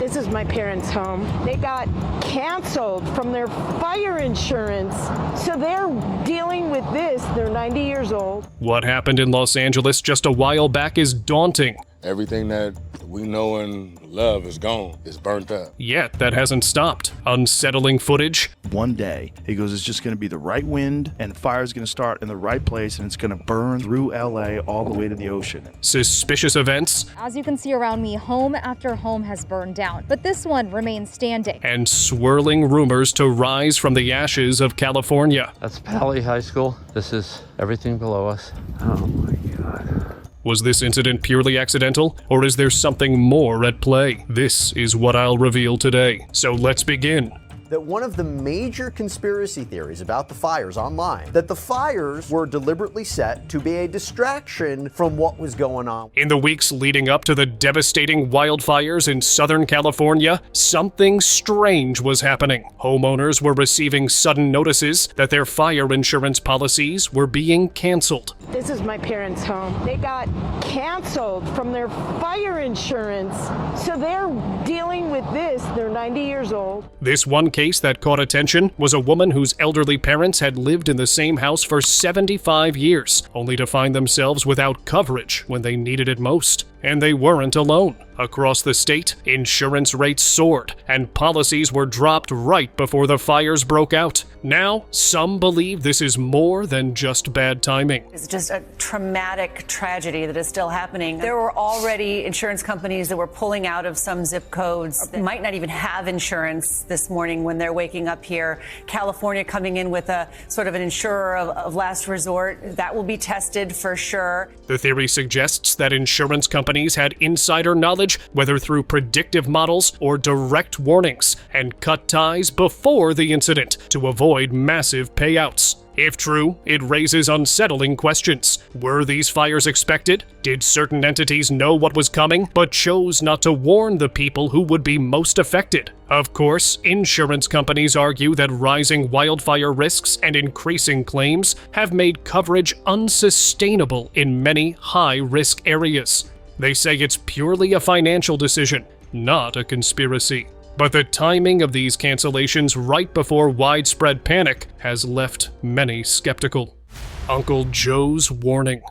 This is my parents' home. They got canceled from their fire insurance, so they're dealing with this. They're 90 years old. What happened in Los Angeles just a while back is daunting. Everything that we know and love is gone. It's burnt up. Yet that hasn't stopped. Unsettling footage. One day, he goes, it's just going to be the right wind, and fire's going to start in the right place, and it's going to burn through LA all the way to the ocean. Suspicious events. As you can see around me, home after home has burned down, but this one remains standing. And swirling rumors to rise from the ashes of California. That's Maui High School. This is everything below us. Oh my God. Was this incident purely accidental, or is there something more at play? This is what I'll reveal today. So let's begin. That one of the major conspiracy theories about the fires online, that the fires were deliberately set to be a distraction from what was going on. In the weeks leading up to the devastating wildfires in Southern California, something strange was happening. Homeowners were receiving sudden notices that their fire insurance policies were being canceled. This is my parents' home. They got canceled from their fire insurance, so they're dealing with this. They're 90 years old. This one case that caught attention was a woman whose elderly parents had lived in the same house for 75 years, only to find themselves without coverage when they needed it most. And they weren't alone. Across the state, insurance rates soared, and policies were dropped right before the fires broke out. Now, some believe this is more than just bad timing. It's just a traumatic tragedy that is still happening. There were already insurance companies that were pulling out of some zip codes that might not even have insurance this morning when they're waking up here. California coming in with a sort of an insurer of last resort. That will be tested for sure. The theory suggests that insurance companies had insider knowledge, whether through predictive models or direct warnings, and cut ties before the incident to avoid massive payouts. If true, it raises unsettling questions. Were these fires expected? Did certain entities know what was coming, but chose not to warn the people who would be most affected? Of course, insurance companies argue that rising wildfire risks and increasing claims have made coverage unsustainable in many high-risk areas. They say it's purely a financial decision, not a conspiracy. But the timing of these cancellations right before widespread panic has left many skeptical. Uncle Joe's warning.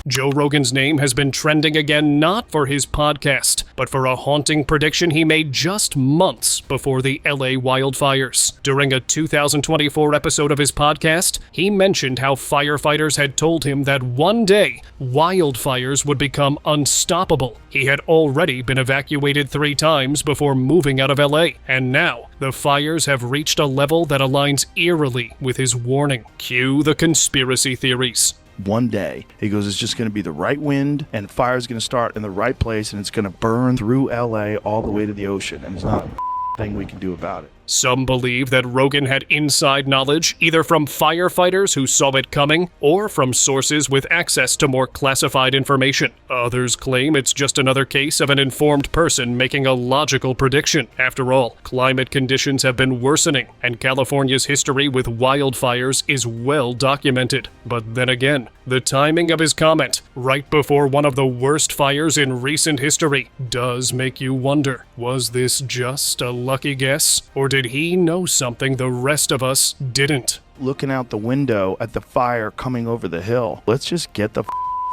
Joe Rogan's name has been trending again not for his podcast, but for a haunting prediction he made just months before the LA wildfires. During a 2024 episode of his podcast, he mentioned how firefighters had told him that one day, wildfires would become unstoppable. He had already been evacuated 3 times before moving out of LA, and now the fires have reached a level that aligns eerily with his warning. Cue the conspiracy theories. One day, he goes, it's just going to be the right wind, and fire's going to start in the right place, and it's going to burn through LA all the way to the ocean, and there's not a thing we can do about it. Some believe that Rogan had inside knowledge, either from firefighters who saw it coming, or from sources with access to more classified information. Others claim it's just another case of an informed person making a logical prediction. After all, climate conditions have been worsening, and California's history with wildfires is well documented. But then again, the timing of his comment, right before one of the worst fires in recent history, does make you wonder, was this just a lucky guess? Or did he know something the rest of us didn't? Looking out the window at the fire coming over the hill. Let's just get the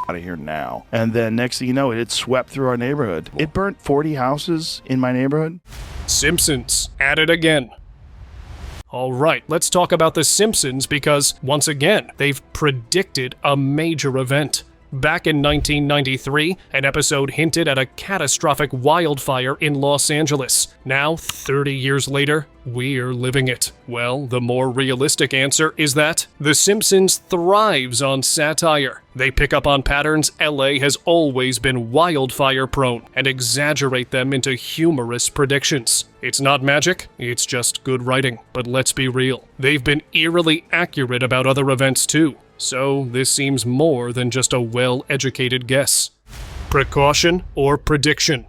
out of here now. And then next thing you know, it swept through our neighborhood. It burnt 40 houses in my neighborhood. Simpsons, at it again. Alright, let's talk about The Simpsons because, once again, they've predicted a major event. Back in 1993, an episode hinted at a catastrophic wildfire in Los Angeles. Now, 30 years later, we're living it. Well, the more realistic answer is that The Simpsons thrives on satire. They pick up on patterns LA has always been wildfire prone and exaggerate them into humorous predictions. It's not magic, it's just good writing. But let's be real, they've been eerily accurate about other events too. So this seems more than just a well-educated guess. Precaution or prediction?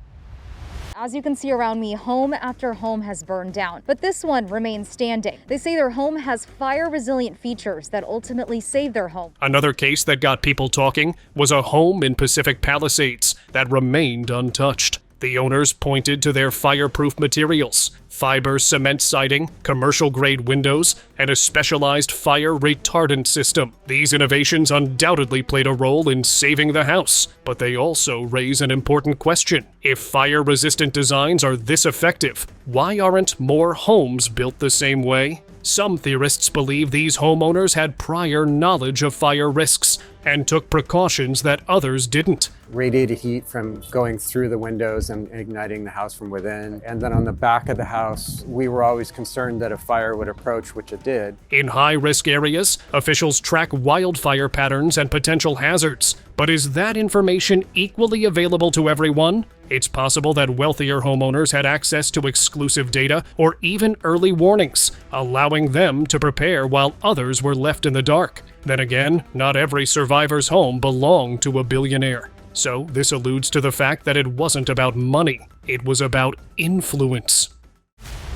As you can see around me, home after home has burned down, but this one remains standing. They say their home has fire-resilient features that ultimately save their home. Another case that got people talking was a home in Pacific Palisades that remained untouched. The owners pointed to their fireproof materials, fiber cement siding, commercial-grade windows, and a specialized fire retardant system. These innovations undoubtedly played a role in saving the house, but they also raise an important question. If fire-resistant designs are this effective, why aren't more homes built the same way? Some theorists believe these homeowners had prior knowledge of fire risks and took precautions that others didn't. Radiated heat from going through the windows and igniting the house from within. And then on the back of the house, we were always concerned that a fire would approach, which it did. In high-risk areas, officials track wildfire patterns and potential hazards. But is that information equally available to everyone? It's possible that wealthier homeowners had access to exclusive data or even early warnings, allowing them to prepare while others were left in the dark. Then again, not every survivor's home belonged to a billionaire. So this alludes to the fact that it wasn't about money, it was about influence.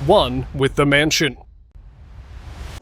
One with the mansion.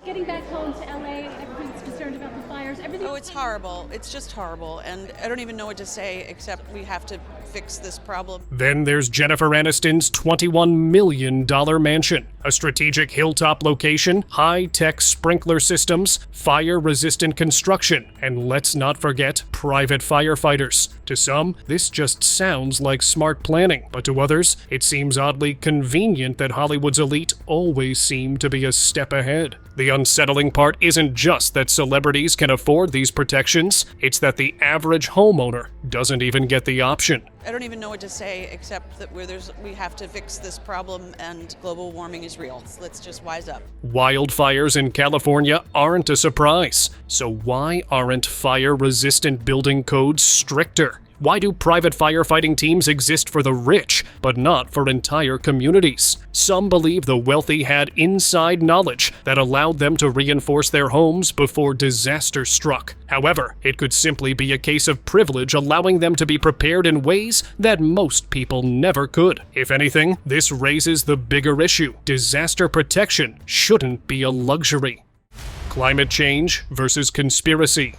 Getting back home to LA, everyone's concerned about the fires. Everything. Oh, it's horrible. It's just horrible. And I don't even know what to say except we have to fix this problem. Then there's Jennifer Aniston's $21 million mansion, a strategic hilltop location, high-tech sprinkler systems, fire-resistant construction, and let's not forget private firefighters. To some, this just sounds like smart planning, but to others, it seems oddly convenient that Hollywood's elite always seem to be a step ahead. The unsettling part isn't just that celebrities can afford these protections, it's that the average homeowner doesn't even get the option. I don't even know what to say except that we have to fix this problem and global warming is real. Let's just wise up. Wildfires in California aren't a surprise. So why aren't fire-resistant building codes stricter? Why do private firefighting teams exist for the rich, but not for entire communities? Some believe the wealthy had inside knowledge that allowed them to reinforce their homes before disaster struck. However, it could simply be a case of privilege allowing them to be prepared in ways that most people never could. If anything, this raises the bigger issue. Disaster protection shouldn't be a luxury. Climate change versus conspiracy.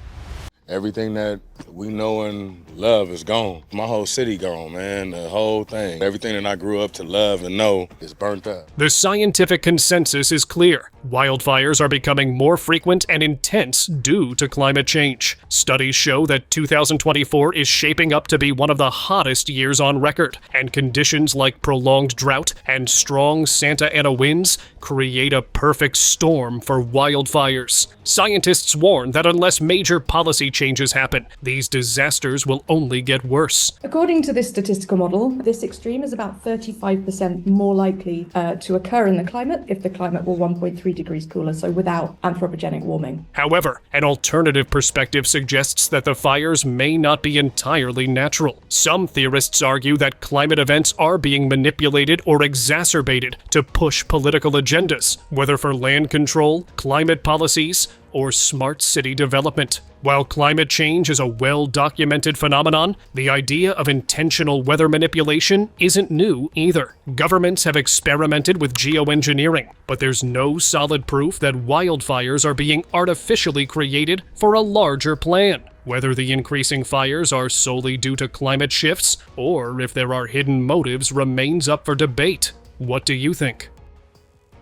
Everything that we know and love is gone. My whole city gone, man. The whole thing. Everything that I grew up to love and know is burnt up. The scientific consensus is clear. Wildfires are becoming more frequent and intense due to climate change. Studies show that 2024 is shaping up to be one of the hottest years on record, and conditions like prolonged drought and strong Santa Ana winds create a perfect storm for wildfires. Scientists warn that unless major policy changes happen, these disasters will only get worse. According to this statistical model, this extreme is about 35% more likely to occur in the climate if the climate were 1.3 degrees cooler, so without anthropogenic warming. However, an alternative perspective suggests that the fires may not be entirely natural. Some theorists argue that climate events are being manipulated or exacerbated to push political agendas, whether for land control, climate policies, or smart city development. While climate change is a well-documented phenomenon, the idea of intentional weather manipulation isn't new either. Governments have experimented with geoengineering, but there's no solid proof that wildfires are being artificially created for a larger plan. Whether the increasing fires are solely due to climate shifts, or if there are hidden motives, remains up for debate. What do you think?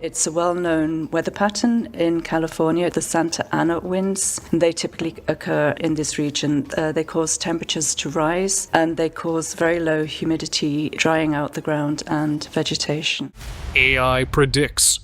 It's a well-known weather pattern in California, the Santa Ana winds. They typically occur in this region. They cause temperatures to rise, and they cause very low humidity, drying out the ground and vegetation. AI predicts.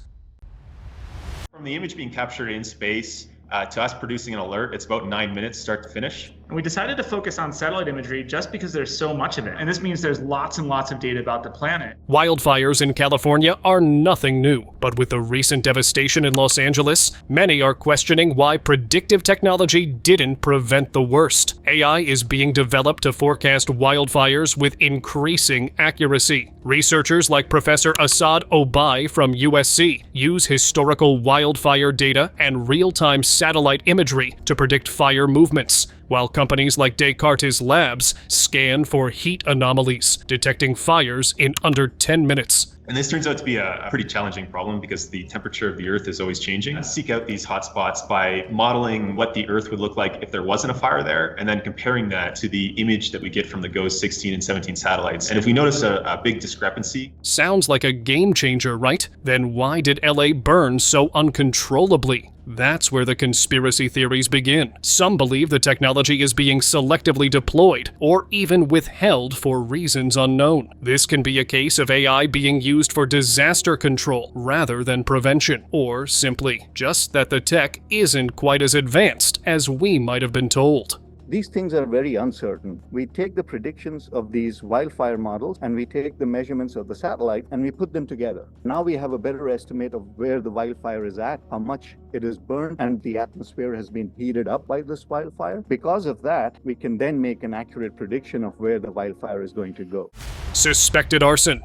From the image being captured in space to us producing an alert, it's about 9 minutes start to finish. And we decided to focus on satellite imagery just because there's so much of it. And this means there's lots and lots of data about the planet. Wildfires in California are nothing new, but with the recent devastation in Los Angeles, many are questioning why predictive technology didn't prevent the worst. AI is being developed to forecast wildfires with increasing accuracy. Researchers like Professor Asad Obai from USC use historical wildfire data and real-time satellite imagery to predict fire movements. while companies like Descartes Labs scan for heat anomalies, detecting fires in under 10 minutes. And this turns out to be a pretty challenging problem because the temperature of the Earth is always changing. Seek out these hotspots by modeling what the Earth would look like if there wasn't a fire there, and then comparing that to the image that we get from the GOES 16 and 17 satellites. And if we notice a big discrepancy... Sounds like a game changer, right? Then why did LA burn so uncontrollably? That's where the conspiracy theories begin. Some believe the technology is being selectively deployed, or even withheld for reasons unknown. This can be a case of AI being used for disaster control rather than prevention, or simply just that the tech isn't quite as advanced as we might have been told. These things are very uncertain. We take the predictions of these wildfire models and we take the measurements of the satellite and we put them together. Now we have a better estimate of where the wildfire is at, how much it is burned, and the atmosphere has been heated up by this wildfire. Because of that, we can then make an accurate prediction of where the wildfire is going to go. Suspected arson.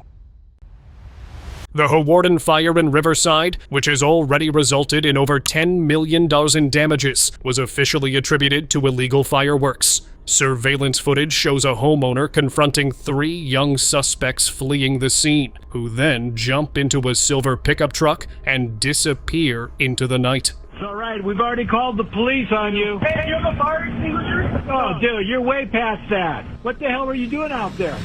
The Hawarden fire in Riverside, which has already resulted in over $10 million in damages, was officially attributed to illegal fireworks. Surveillance footage shows a homeowner confronting 3 young suspects fleeing the scene, who then jump into a silver pickup truck and disappear into the night. It's all right. We've already called the police on you. Hey, you have a fire extinguisher? Oh, dude, you're way past that. What the hell are you doing out there?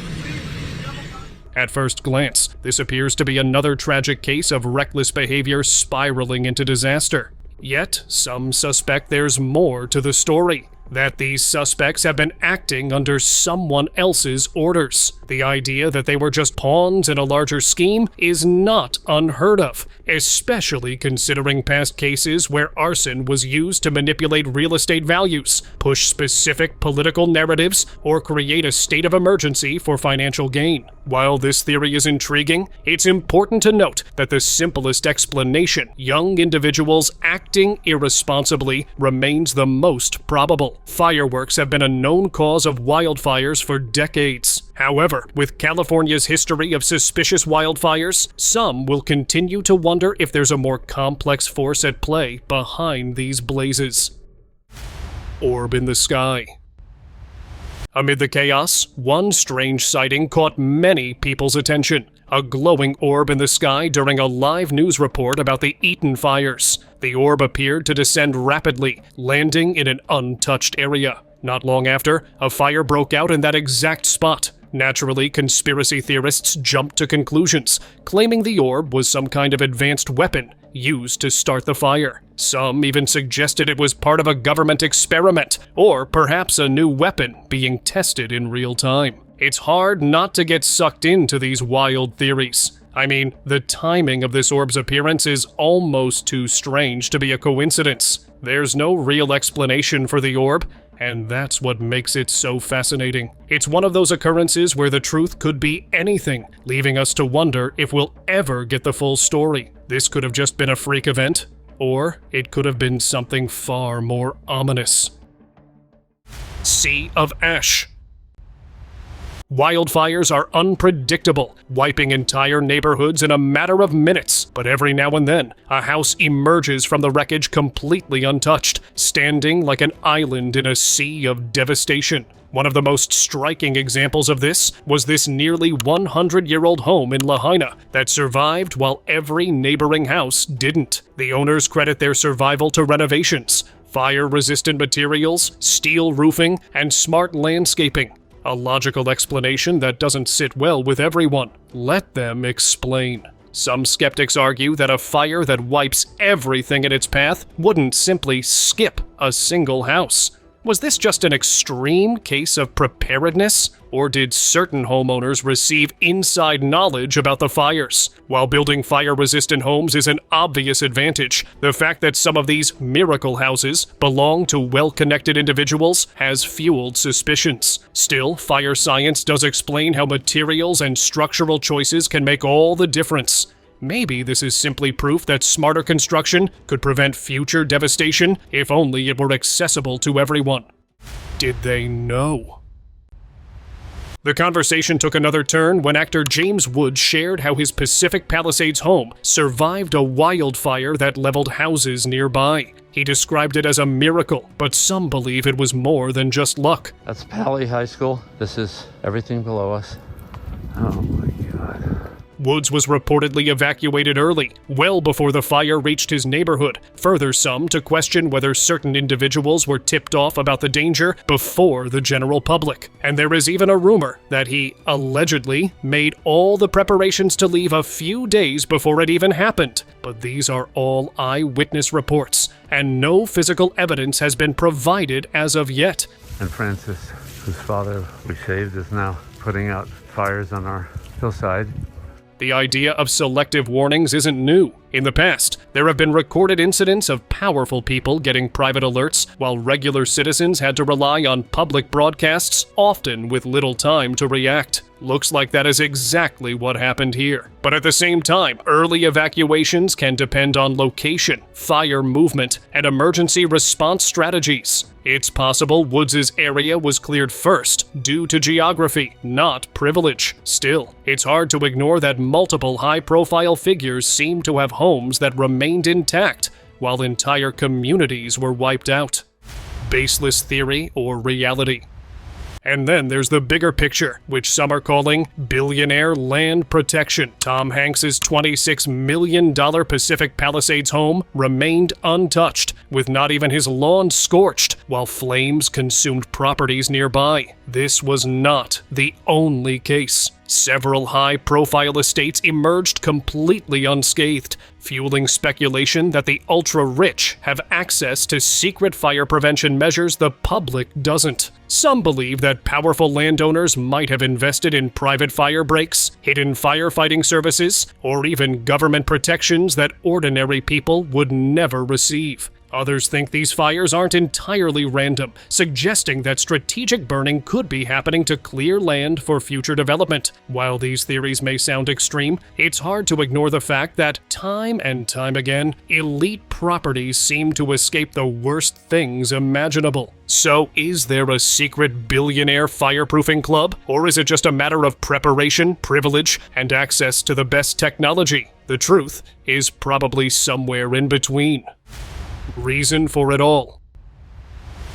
At first glance, this appears to be another tragic case of reckless behavior spiraling into disaster. Yet, some suspect there's more to the story. That these suspects have been acting under someone else's orders. The idea that they were just pawns in a larger scheme is not unheard of, especially considering past cases where arson was used to manipulate real estate values, push specific political narratives, or create a state of emergency for financial gain. While this theory is intriguing, it's important to note that the simplest explanation, young individuals acting irresponsibly, remains the most probable. Fireworks have been a known cause of wildfires for decades. However, with California's history of suspicious wildfires, some will continue to wonder if there's a more complex force at play behind these blazes. Orb in the sky. Amid the chaos, one strange sighting caught many people's attention. A glowing orb in the sky during a live news report about the Eaton fires. The orb appeared to descend rapidly, landing in an untouched area. Not long after, a fire broke out in that exact spot. Naturally, conspiracy theorists jumped to conclusions, claiming the orb was some kind of advanced weapon used to start the fire. Some even suggested it was part of a government experiment, or perhaps a new weapon being tested in real time. It's hard not to get sucked into these wild theories. I mean, the timing of this orb's appearance is almost too strange to be a coincidence. There's no real explanation for the orb, and that's what makes it so fascinating. It's one of those occurrences where the truth could be anything, leaving us to wonder if we'll ever get the full story. This could have just been a freak event, or it could have been something far more ominous. Sea of Ash. Wildfires are unpredictable, wiping entire neighborhoods in a matter of minutes. But every now and then, a house emerges from the wreckage completely untouched, standing like an island in a sea of devastation. One of the most striking examples of this was this nearly 100-year-old home in Lahaina that survived while every neighboring house didn't. The owners credit their survival to renovations, fire-resistant materials, steel roofing, and smart landscaping. A logical explanation that doesn't sit well with everyone. Let them explain. Some skeptics argue that a fire that wipes everything in its path wouldn't simply skip a single house. Was this just an extreme case of preparedness? Or did certain homeowners receive inside knowledge about the fires? While building fire-resistant homes is an obvious advantage, the fact that some of these miracle houses belong to well-connected individuals has fueled suspicions. Still, fire science does explain how materials and structural choices can make all the difference. Maybe this is simply proof that smarter construction could prevent future devastation if only it were accessible to everyone. Did they know? The conversation took another turn when actor James Woods shared how his Pacific Palisades home survived a wildfire that leveled houses nearby. He described it as a miracle, but some believe it was more than just luck. That's Pali High School. This is everything below us. Oh my God. Woods was reportedly evacuated early, well before the fire reached his neighborhood, further some to question whether certain individuals were tipped off about the danger before the general public. And there is even a rumor that he allegedly made all the preparations to leave a few days before it even happened. But these are all eyewitness reports, and no physical evidence has been provided as of yet. And Francis, whose father we saved, is now putting out fires on our hillside. The idea of selective warnings isn't new. In the past, there have been recorded incidents of powerful people getting private alerts, while regular citizens had to rely on public broadcasts, often with little time to react. Looks like that is exactly what happened here. But at the same time, early evacuations can depend on location, fire movement, and emergency response strategies. It's possible Woods' area was cleared first due to geography, not privilege. Still, it's hard to ignore that multiple high-profile figures seem to have homes that remained intact, while entire communities were wiped out. Baseless theory or reality? And then there's the bigger picture, which some are calling billionaire land protection. Tom Hanks's $26 million Pacific Palisades home remained untouched, with not even his lawn scorched, while flames consumed properties nearby. This was not the only case. Several high-profile estates emerged completely unscathed, fueling speculation that the ultra-rich have access to secret fire prevention measures the public doesn't. Some believe that powerful landowners might have invested in private fire breaks, hidden firefighting services, or even government protections that ordinary people would never receive. Others think these fires aren't entirely random, suggesting that strategic burning could be happening to clear land for future development. While these theories may sound extreme, it's hard to ignore the fact that, time and time again, elite properties seem to escape the worst things imaginable. So, is there a secret billionaire fireproofing club? Or is it just a matter of preparation, privilege, and access to the best technology? The truth is probably somewhere in between. Reason for it all.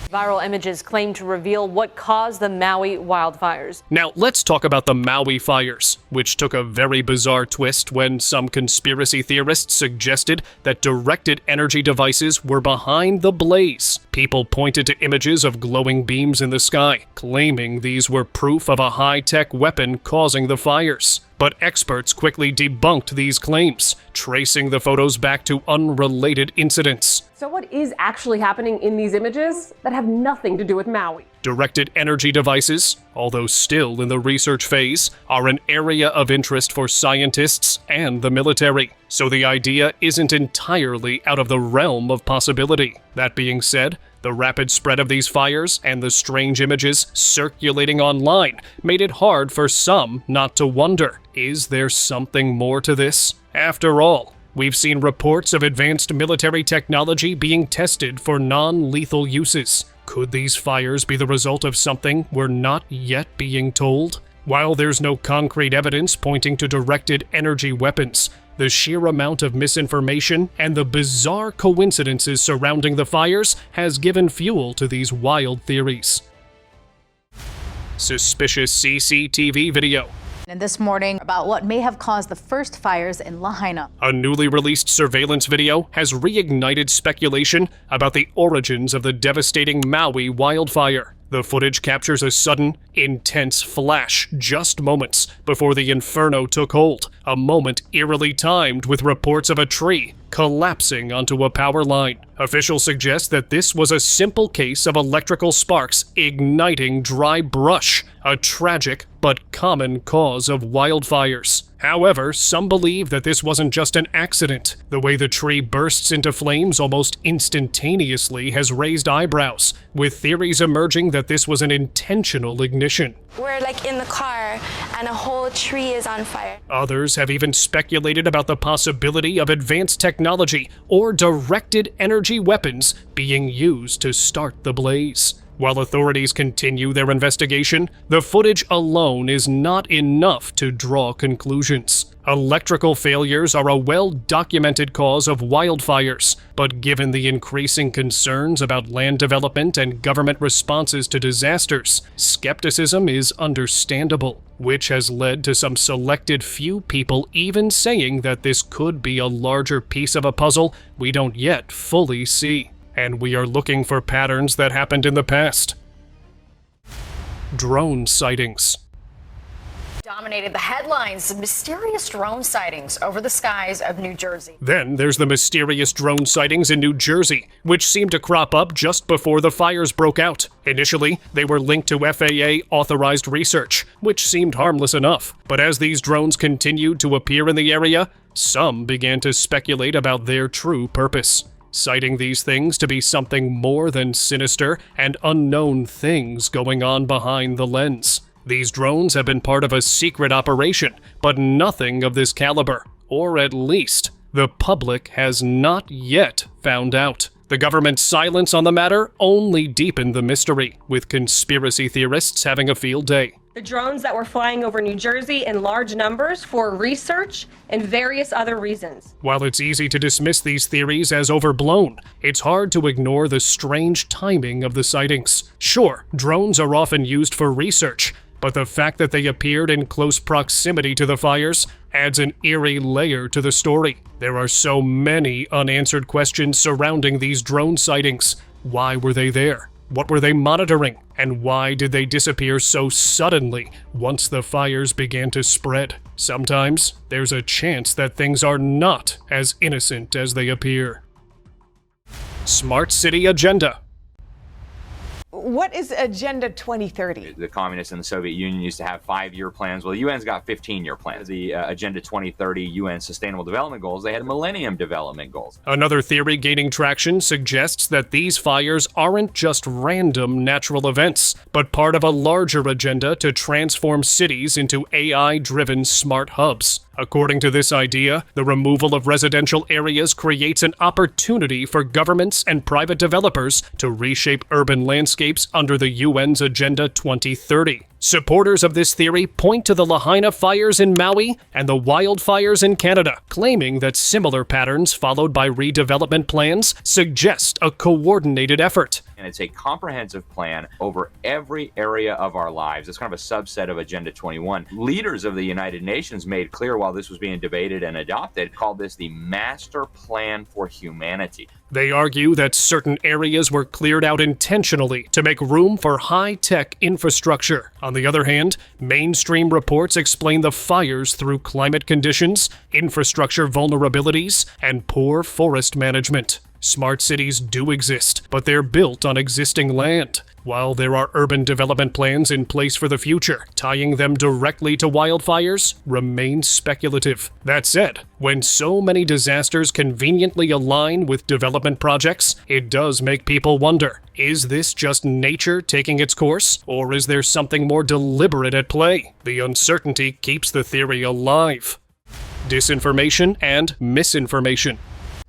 Viral images claim to reveal what caused the Maui wildfires. Now, let's talk about the Maui fires, which took a very bizarre twist when some conspiracy theorists suggested that directed energy devices were behind the blaze. People pointed to images of glowing beams in the sky, claiming these were proof of a high-tech weapon causing the fires. But experts quickly debunked these claims, tracing the photos back to unrelated incidents. So what is actually happening in these images that have nothing to do with Maui? Directed energy devices, although still in the research phase, are an area of interest for scientists and the military. So the idea isn't entirely out of the realm of possibility. That being said, the rapid spread of these fires and the strange images circulating online made it hard for some not to wonder, is there something more to this? After all, we've seen reports of advanced military technology being tested for non-lethal uses. Could these fires be the result of something we're not yet being told? While there's no concrete evidence pointing to directed energy weapons, the sheer amount of misinformation and the bizarre coincidences surrounding the fires has given fuel to these wild theories. Suspicious CCTV video. And this morning, about what may have caused the first fires in Lahaina. A newly released surveillance video has reignited speculation about the origins of the devastating Maui wildfire. The footage captures a sudden, intense flash just moments before the inferno took hold, a moment eerily timed with reports of a tree collapsing onto a power line. Officials suggest that this was a simple case of electrical sparks igniting dry brush, a tragic but common cause of wildfires. However, some believe that this wasn't just an accident. The way the tree bursts into flames almost instantaneously has raised eyebrows, with theories emerging that this was an intentional ignition. We're like in the car and a whole tree is on fire. Others have even speculated about the possibility of advanced technology or directed energy weapons being used to start the blaze. While authorities continue their investigation, the footage alone is not enough to draw conclusions. Electrical failures are a well-documented cause of wildfires, but given the increasing concerns about land development and government responses to disasters, skepticism is understandable, which has led to some selected few people even saying that this could be a larger piece of a puzzle we don't yet fully see. And we are looking for patterns that happened in the past. Drone sightings. Dominated the headlines, mysterious drone sightings over the skies of New Jersey. Then there's the mysterious drone sightings in New Jersey, which seemed to crop up just before the fires broke out. Initially, they were linked to FAA-authorized research, which seemed harmless enough. But as these drones continued to appear in the area, some began to speculate about their true purpose, citing these things to be something more than sinister and unknown things going on behind the lens. These drones have been part of a secret operation, but nothing of this caliber, or at least, the public has not yet found out. The government's silence on the matter only deepened the mystery, with conspiracy theorists having a field day. The drones that were flying over New Jersey in large numbers for research and various other reasons. While it's easy to dismiss these theories as overblown, it's hard to ignore the strange timing of the sightings. Sure, drones are often used for research, but the fact that they appeared in close proximity to the fires adds an eerie layer to the story. There are so many unanswered questions surrounding these drone sightings. Why were they there? What were they monitoring? And why did they disappear so suddenly once the fires began to spread? Sometimes there's a chance that things are not as innocent as they appear. Smart City Agenda. What is Agenda 2030? The communists in the Soviet Union used to have 5-year plans. Well, the UN's got 15-year plans. The Agenda 2030 UN Sustainable Development Goals, they had Millennium Development Goals. Another theory gaining traction suggests that these fires aren't just random natural events, but part of a larger agenda to transform cities into AI-driven smart hubs. According to this idea, the removal of residential areas creates an opportunity for governments and private developers to reshape urban landscapes under the UN's Agenda 2030. Supporters of this theory point to the Lahaina fires in Maui and the wildfires in Canada, claiming that similar patterns followed by redevelopment plans suggest a coordinated effort. And it's a comprehensive plan over every area of our lives. It's kind of a subset of Agenda 21. Leaders of the United Nations made clear while this was being debated and adopted, called this the Master Plan for Humanity. They argue that certain areas were cleared out intentionally to make room for high-tech infrastructure. On the other hand, mainstream reports explain the fires through climate conditions, infrastructure vulnerabilities, and poor forest management. Smart cities do exist, but they're built on existing land. While there are urban development plans in place for the future, tying them directly to wildfires remains speculative. That said, when so many disasters conveniently align with development projects, it does make people wonder, is this just nature taking its course, or is there something more deliberate at play? The uncertainty keeps the theory alive. Disinformation and misinformation.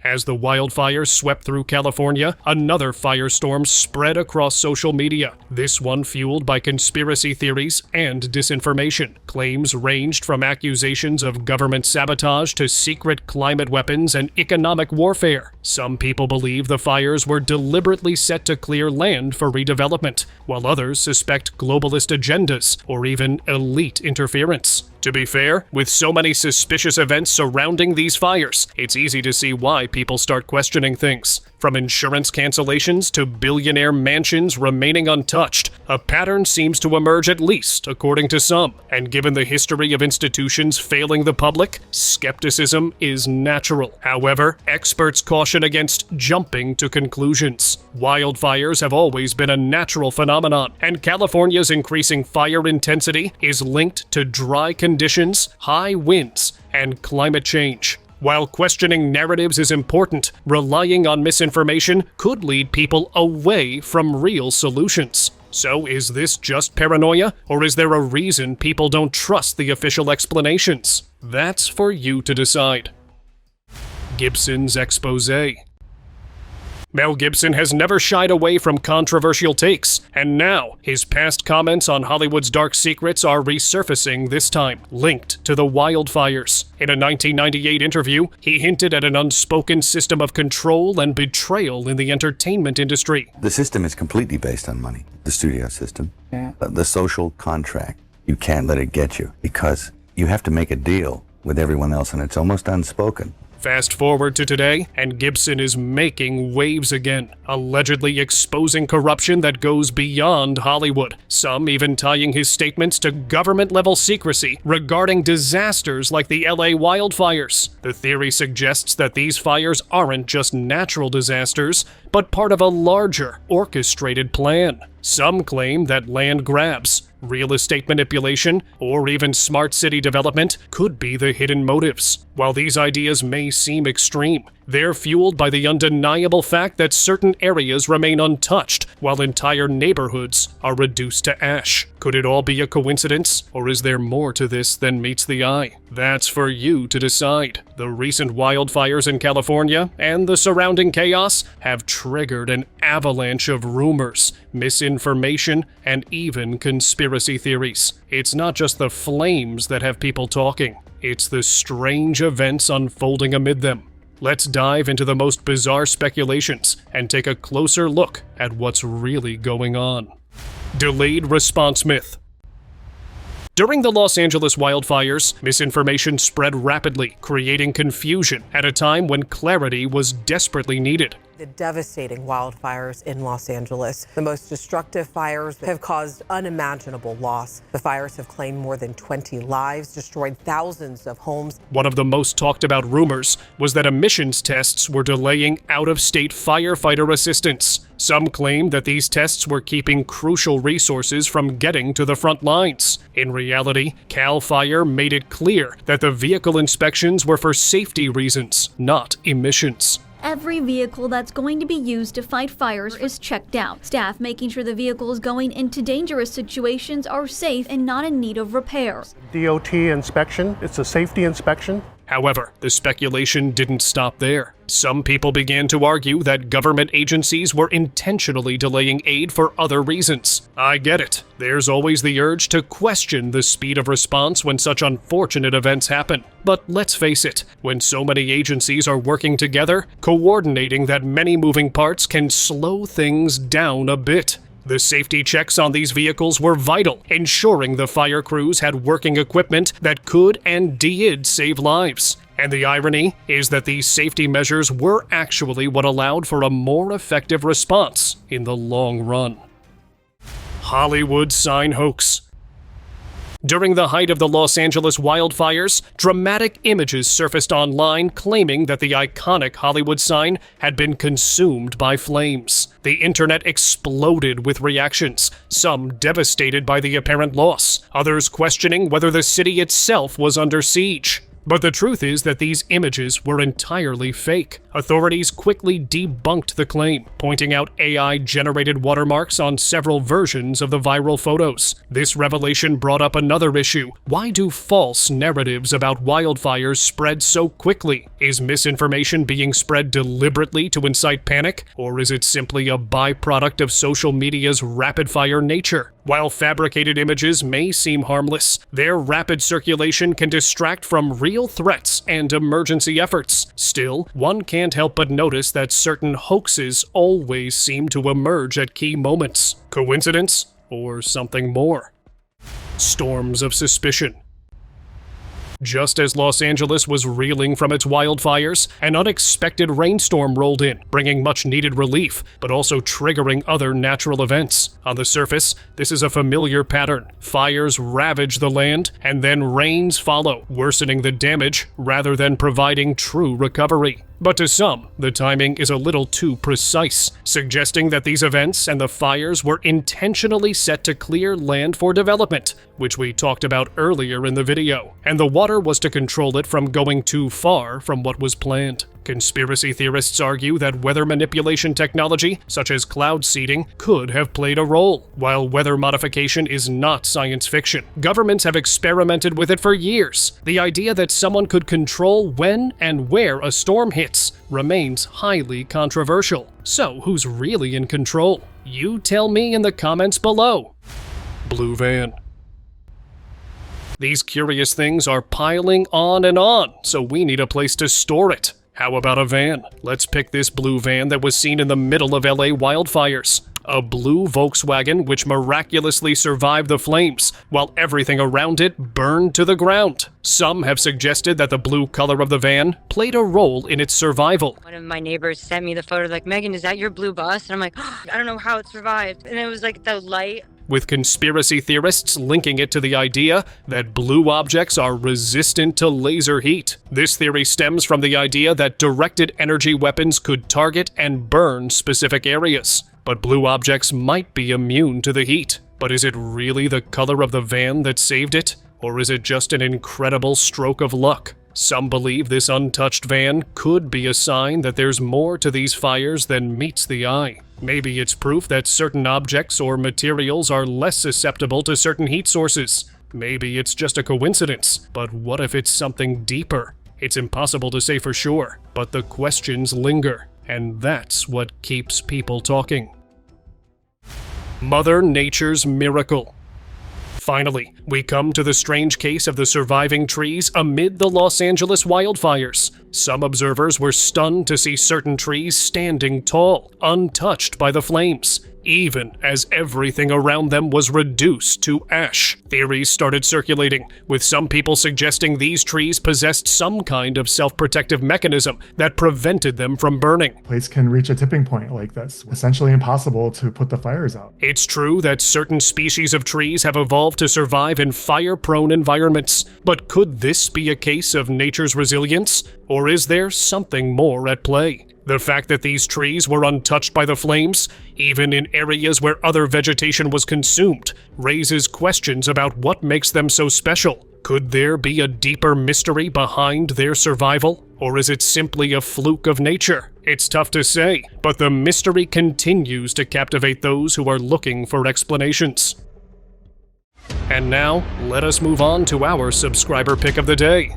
As the wildfires swept through California, another firestorm spread across social media, this one fueled by conspiracy theories and disinformation. Claims ranged from accusations of government sabotage to secret climate weapons and economic warfare. Some people believe the fires were deliberately set to clear land for redevelopment, while others suspect globalist agendas or even elite interference. To be fair, with so many suspicious events surrounding these fires, it's easy to see why people start questioning things. From insurance cancellations to billionaire mansions remaining untouched, a pattern seems to emerge, at least according to some. And given the history of institutions failing the public, skepticism is natural. However, experts caution against jumping to conclusions. Wildfires have always been a natural phenomenon, and California's increasing fire intensity is linked to dry conditions, high winds, and climate change. While questioning narratives is important, relying on misinformation could lead people away from real solutions. So is this just paranoia, or is there a reason people don't trust the official explanations? That's for you to decide. Gibson's expose. Mel Gibson has never shied away from controversial takes, and now his past comments on Hollywood's dark secrets are resurfacing, this time linked to the wildfires. In a 1998 interview, he hinted at an unspoken system of control and betrayal in the entertainment industry. The system is completely based on money, the studio system, the social contract. You can't let it get you because you have to make a deal with everyone else, and it's almost unspoken. Fast forward to today, and Gibson is making waves again, allegedly exposing corruption that goes beyond Hollywood, some even tying his statements to government-level secrecy regarding disasters like the LA wildfires. The theory suggests that these fires aren't just natural disasters, but part of a larger, orchestrated plan. Some claim that land grabs, real estate manipulation, or even smart city development could be the hidden motives. While these ideas may seem extreme, they're fueled by the undeniable fact that certain areas remain untouched, while entire neighborhoods are reduced to ash. Could it all be a coincidence, or is there more to this than meets the eye? That's for you to decide. The recent wildfires in California and the surrounding chaos have triggered an avalanche of rumors, misinformation, and even conspiracy theories. It's not just the flames that have people talking, it's the strange events unfolding amid them. Let's dive into the most bizarre speculations and take a closer look at what's really going on. Delayed response myth. During the Los Angeles wildfires, misinformation spread rapidly, creating confusion at a time when clarity was desperately needed. The devastating wildfires in Los Angeles. The most destructive fires have caused unimaginable loss. The fires have claimed more than 20 lives, destroyed thousands of homes. One of the most talked about rumors was that emissions tests were delaying out-of-state firefighter assistance. Some claim that these tests were keeping crucial resources from getting to the front lines. In reality, CAL FIRE made it clear that the vehicle inspections were for safety reasons, not emissions. Every vehicle that's going to be used to fight fires is checked out. Staff making sure the vehicles going into dangerous situations are safe and not in need of repair. DOT inspection, it's a safety inspection. However, the speculation didn't stop there. Some people began to argue that government agencies were intentionally delaying aid for other reasons. I get it. There's always the urge to question the speed of response when such unfortunate events happen. But let's face it, when so many agencies are working together, coordinating that many moving parts can slow things down a bit. The safety checks on these vehicles were vital, ensuring the fire crews had working equipment that could and did save lives. And the irony is that these safety measures were actually what allowed for a more effective response in the long run. Hollywood sign hoax. During the height of the Los Angeles wildfires, dramatic images surfaced online claiming that the iconic Hollywood sign had been consumed by flames. The internet exploded with reactions, some devastated by the apparent loss, others questioning whether the city itself was under siege. But the truth is that these images were entirely fake. Authorities quickly debunked the claim, pointing out AI-generated watermarks on several versions of the viral photos. This revelation brought up another issue. Why do false narratives about wildfires spread so quickly? Is misinformation being spread deliberately to incite panic, or is it simply a byproduct of social media's rapid-fire nature? While fabricated images may seem harmless, their rapid circulation can distract from real threats and emergency efforts. Still, one can't help but notice that certain hoaxes always seem to emerge at key moments. Coincidence? Or something more? Storms of suspicion. Just as Los Angeles was reeling from its wildfires, an unexpected rainstorm rolled in, bringing much-needed relief, but also triggering other natural events. On the surface, this is a familiar pattern. Fires ravage the land, and then rains follow, worsening the damage rather than providing true recovery. But to some, the timing is a little too precise, suggesting that these events and the fires were intentionally set to clear land for development, which we talked about earlier in the video, and the water was to control it from going too far from what was planned. Conspiracy theorists argue that weather manipulation technology, such as cloud seeding, could have played a role. While weather modification is not science fiction, governments have experimented with it for years. The idea that someone could control when and where a storm hits remains highly controversial. So, who's really in control? You tell me in the comments below. Blue van. These curious things are piling on, so we need a place to store it. How about a van? Let's pick this blue van that was seen in the middle of LA wildfires. A blue Volkswagen which miraculously survived the flames, while everything around it burned to the ground. Some have suggested that the blue color of the van played a role in its survival. One of my neighbors sent me the photo, like, Megan, is that your blue bus? And I'm like, oh, I don't know how it survived. And it was like the light. With conspiracy theorists linking it to the idea that blue objects are resistant to laser heat. This theory stems from the idea that directed energy weapons could target and burn specific areas. But blue objects might be immune to the heat. But is it really the color of the van that saved it? Or is it just an incredible stroke of luck? Some believe this untouched van could be a sign that there's more to these fires than meets the eye. Maybe it's proof that certain objects or materials are less susceptible to certain heat sources. Maybe it's just a coincidence. But what if it's something deeper? It's impossible to say for sure, but the questions linger, and that's what keeps people talking. Mother Nature's miracle. Finally, we come to the strange case of the surviving trees amid the Los Angeles wildfires. Some observers were stunned to see certain trees standing tall, untouched by the flames, even as everything around them was reduced to ash. Theories started circulating, with some people suggesting these trees possessed some kind of self-protective mechanism that prevented them from burning. Place can reach a tipping point, like that's essentially impossible to put the fires out. It's true that certain species of trees have evolved to survive in fire-prone environments, but could this be a case of nature's resilience? Or is there something more at play? The fact that these trees were untouched by the flames, even in areas where other vegetation was consumed, raises questions about what makes them so special. Could there be a deeper mystery behind their survival? Or is it simply a fluke of nature? It's tough to say, but the mystery continues to captivate those who are looking for explanations. And now, let us move on to our subscriber pick of the day.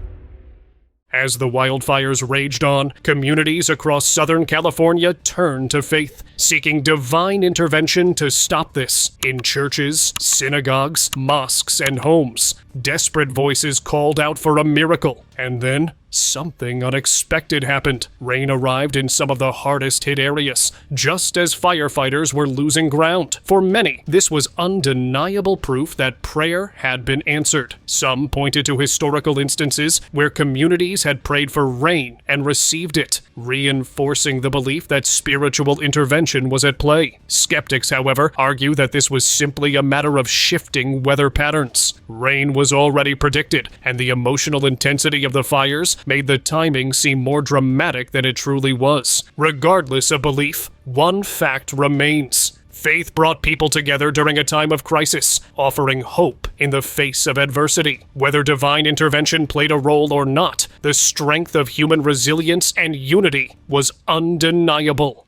As the wildfires raged on, communities across Southern California turned to faith, seeking divine intervention to stop this. In churches, synagogues, mosques, and homes, desperate voices called out for a miracle. And then, something unexpected happened. Rain arrived in some of the hardest hit areas, just as firefighters were losing ground. For many, this was undeniable proof that prayer had been answered. Some pointed to historical instances where communities had prayed for rain and received it, reinforcing the belief that spiritual intervention was at play. Skeptics, however, argue that this was simply a matter of shifting weather patterns. Rain was already predicted, and the emotional intensity of the fires made the timing seem more dramatic than it truly was. Regardless of belief, one fact remains. Faith brought people together during a time of crisis, offering hope in the face of adversity. Whether divine intervention played a role or not, the strength of human resilience and unity was undeniable.